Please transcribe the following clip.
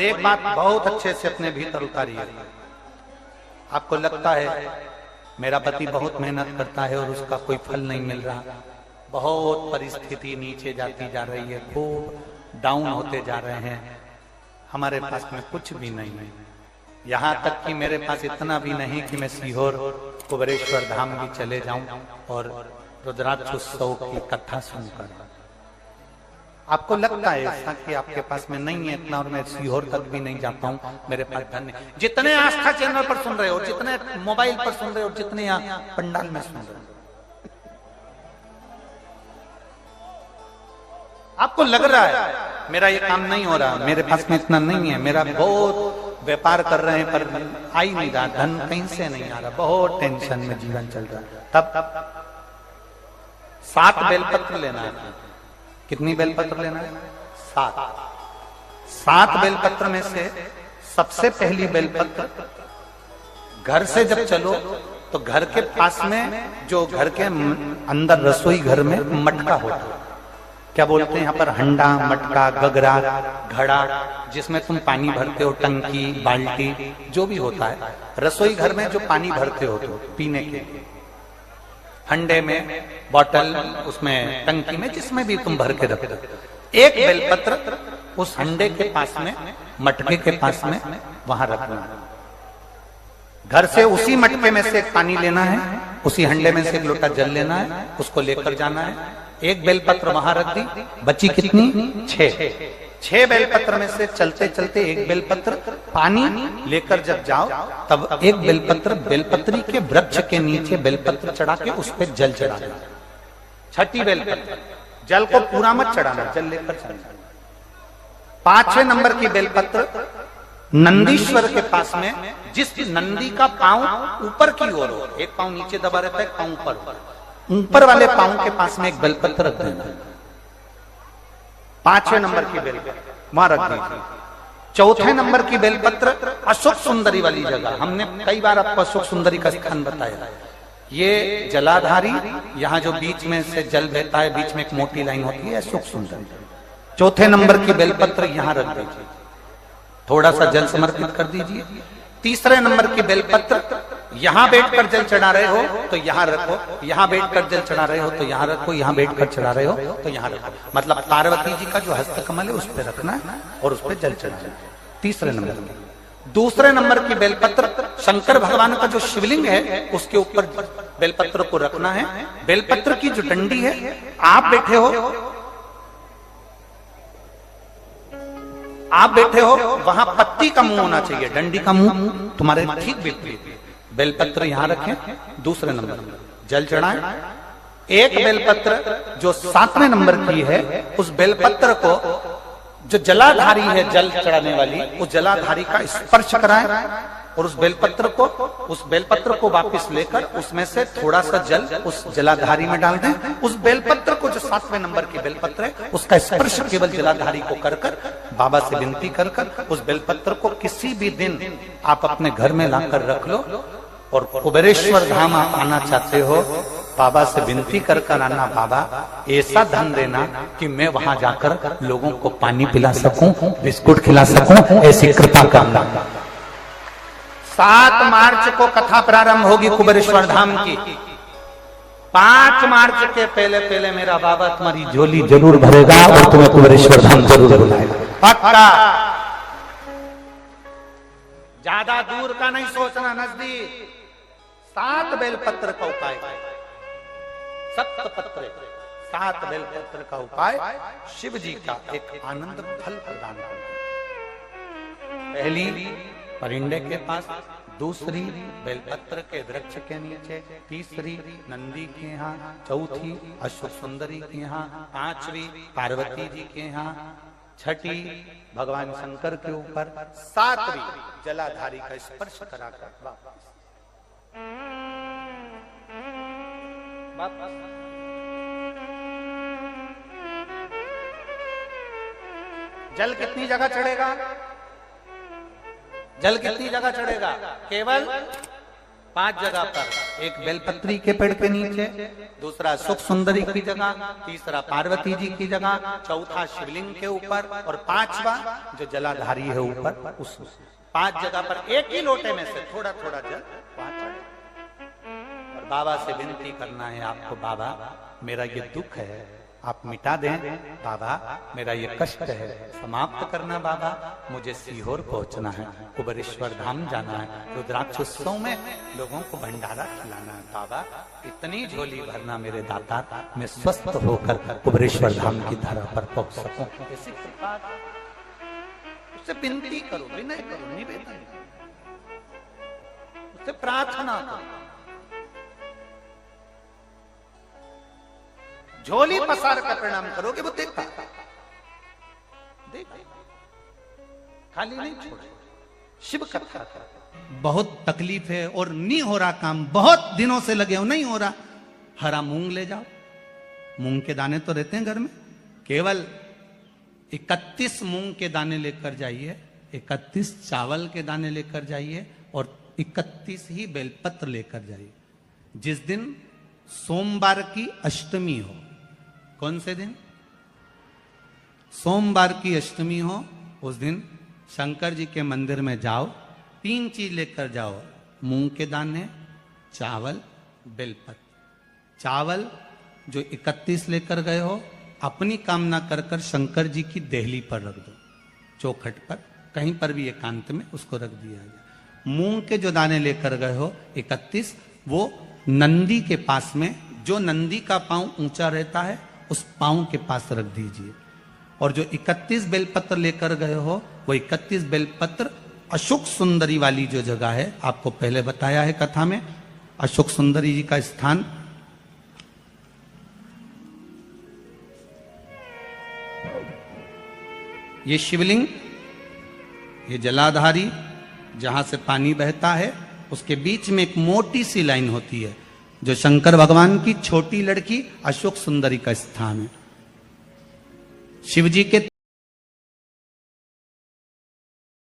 एक बात बहुत अच्छे से अपने भीतर उतारिए। आपको लगता है मेरा पति बहुत मेहनत करता है और उसका कोई फल नहीं मिल रहा, बहुत परिस्थिति नीचे जाती जा रही है, खूब डाउन होते जा रहे हैं, हमारे पास में कुछ भी नहीं है। यहाँ तक कि मेरे पास इतना भी नहीं कि मैं सीहोर कुबेरेश्वर धाम भी चले जाऊं और रुद्राक्ष उत्सव की कथा सुनकर। आपको लगता है ऐसा कि आपके पास में नहीं है इतना और मैं सीहोर तक भी नहीं जा पाऊं, मेरे पास धन नहीं। जितने आस्था चैनल पर सुन रहे हो, जितने मोबाइल पर सुन रहे हो, जितने यहाँ पंडाल में सुन रहे हो, आपको लग रहा है मेरा ये काम नहीं हो रहा, मेरे पास में इतना नहीं है, मेरा बहुत व्यापार कर रहे हैं पर आ ही नहीं रहा, धन कहीं से नहीं आ रहा, बहुत टेंशन में जीवन चल रहा है। तब 7 बेलपत्र लेना है। कितनी बेलपत्र लेना है? 7 बेलपत्र में से सबसे पहली बेलपत्र, घर से जब चलो तो घर के पास में जो घर के अंदर रसोई घर में मटका होता है, क्या बोलते हैं यहाँ पर, हंडा, मटका, गगरा, घड़ा, जिसमें तुम पानी भरते हो, टंकी, बाल्टी, जो भी होता है रसोई घर में जो पानी भरते हो तो पीने के, हंडे में, बॉटल, उसमें टंकी में, जिसमें भी तुम भर के रखते हो, एक बेलपत्र उस हंडे के पास में, मटके के पास में वहां रखना। घर से उसी मटके में से एक पानी लेना है, उसी हंडे में से एक लोटा जल लेना है, उसको लेकर जाना है। एक बेलपत्र वहां रख दी, बची कितनी? 6 बेलपत्र में से चलते चलते एक बेलपत्र पानी लेकर जब जाओ तब एक बेलपत्र बेलपत्री के वृक्ष के नीचे बेलपत्र चढ़ा के उस पर जल चढ़ा देना। 6ठी बेलपत्र, जल को पूरा मत चढ़ाना, जल लेकर चढ़ाना। 5वें नंबर की बेलपत्र नंदीश्वर के पास में, जिस नंदी का पांव ऊपर की ओर हो, एक पांव नीचे दबा रहता है, पांव ऊपर वाले पांव के पास में एक बेलपत्र रख देना। 5वें नंबर की बेलपत्र वहां रख दीजिए। 4थे नंबर की बेलपत्र अशोक सुंदरी वाली जगह, हमने कई बार आपको अशोक सुंदरी का स्थान बताया। ये जलाधारी, यहाँ जो बीच में से जल बहता है, बीच में एक मोटी लाइन होती है, अशोक सुंदरी। 4थे नंबर की बेलपत्र यहाँ रख दीजिए, थोड़ा सा जल समर्पित कर दीजिए। 3रे नंबर की बेलपत्र यहां बैठकर जल चढ़ा रहे हो तो यहां रखो, यहां बैठकर जल चढ़ा रहे हो तो यहां रखो, यहां बैठकर चढ़ा रहे हो तो यहां रखो, मतलब पार्वती जी का जो हस्तकमल है उस पर रखना है और उस पर जल चढ़ाना है। 3रे नंबर की। 2रे नंबर की बेलपत्र शंकर भगवान का जो शिवलिंग है उसके ऊपर बेलपत्र को रखना है। बेलपत्र की जो डंडी है, आप बैठे हो वहां पत्ती का मुंह होना चाहिए, डंडी का मुंह तुम्हारे ठीक विपरीत। बेलपत्र यहां रखें। 2रे नंबर जल चढ़ाएं। एक बेलपत्र जो 7वें नंबर की है, उस बेलपत्र को जो जलाधारी है जल चढ़ाने वाली, उस जलाधारी का स्पर्श कराएं और उस बेलपत्र को वापस लेकर उसमें से थोड़ा सा जल उस जलाधारी में डाल दें। उस बेलपत्र को जो 7वें नंबर की बेलपत्र है उसका स्पर्श केवल जलाधारी को कर बाबा से विनती कर उस बेलपत्र को किसी भी दिन आप अपने घर में लाकर रख लो और कुबेरेश्वर धाम आप आना चाहते हो, बाबा से विनती कर आना, बाबा ऐसा धन देना कि मैं वहां जाकर लोगों को पानी पिला सकूं, बिस्कुट खिला सकूं, ऐसी कृपा करना। 7 मार्च को कथा प्रारंभ होगी कुबेरेश्वर धाम की। 5 मार्च के पहले मेरा बाबा तुम्हारी झोली जरूर भरेगा और तुम्हें कुबेरेश्वर धाम जरूर बुलाएगा, पक्का। ज्यादा दूर का नहीं सोचना, नजदीक। 7 बेलपत्र का उपाय, 7 बेलपत्र का उपाय शिव जी का एक आनंद फल प्रदान करना। पहली परिंडे के पास, 2री बेलपत्र के वृक्ष के नीचे, 3री नंदी के यहाँ, 4थी अशोक सुंदरी के यहाँ, 5वीं पार्वती जी के यहाँ, 6ठी भगवान शंकर के ऊपर, 7वीं जलाधारी का स्पर्श कराकर वापस। जल कितनी जगह चढ़ेगा? जल कितनी जगह चढ़ेगा? केवल 5 जगह पर, एक बेलपत्री के पेड़ के नीचे, दूसरा सुख सुंदरी की जगह, तीसरा पार्वती जी की जगह, चौथा शिवलिंग के ऊपर और 5वां जो जलाधारी है ऊपर, उस 5 जगह पर एक ही लोटे में से थोड़ा थोड़ा जल वहां चढ़े और बाबा से विनती करना है आपको, बाबा मेरा ये दुख है आप मिटा दें, बाबा मेरा ये कष्ट है समाप्त करना, बाबा मुझे सीहोर पहुंचना है, कुबेरेश्वर धाम जाना है, रुद्राक्ष उत्सव में लोगों को भंडारा खिलाना है, बाबा इतनी झोली भरना मेरे दाता, मैं स्वस्थ होकर कुबेरेश्वर धाम की धरा पर पहुंच सकूं। ऐसी कृपा उससे विनती करो, विनय करो, निवेदन उससे प्रार्थना करो, झोली पसार कर प्रणाम करोगे वो देखता खाली नहीं छोड़े। शिव कथा बहुत तकलीफ है और नहीं हो रहा काम, बहुत दिनों से लगे हो नहीं हो रहा, हरा मूंग ले जाओ, मूंग के दाने तो रहते हैं घर में, केवल 31 मूंग के दाने लेकर जाइए, 31 चावल के दाने लेकर जाइए और 31 ही बेलपत्र लेकर जाइए। जिस दिन सोमवार की अष्टमी हो, कौन से दिन? सोमवार की अष्टमी हो, उस दिन शंकर जी के मंदिर में जाओ, 3 चीज लेकर जाओ, मूंग के दाने, चावल, बेलपत्र। चावल जो 31 लेकर गए हो अपनी कामना कर कर शंकर जी की देहली पर रख दो, चौखट पर कहीं पर भी एकांत में उसको रख दिया जाए। मूंग के जो दाने लेकर गए हो 31, वो नंदी के पास में, जो नंदी का पांव ऊंचा रहता है उस पांव के पास रख दीजिए। और जो 31 बेलपत्र लेकर गए हो वो 31 बेलपत्र अशोक सुंदरी वाली जो जगह है, आपको पहले बताया है कथा में, अशोक सुंदरी जी का स्थान ये शिवलिंग, ये जलाधारी जहां से पानी बहता है, उसके बीच में एक मोटी सी लाइन होती है जो शंकर भगवान की छोटी लड़की अशोक सुंदरी का स्थान है। शिव जी के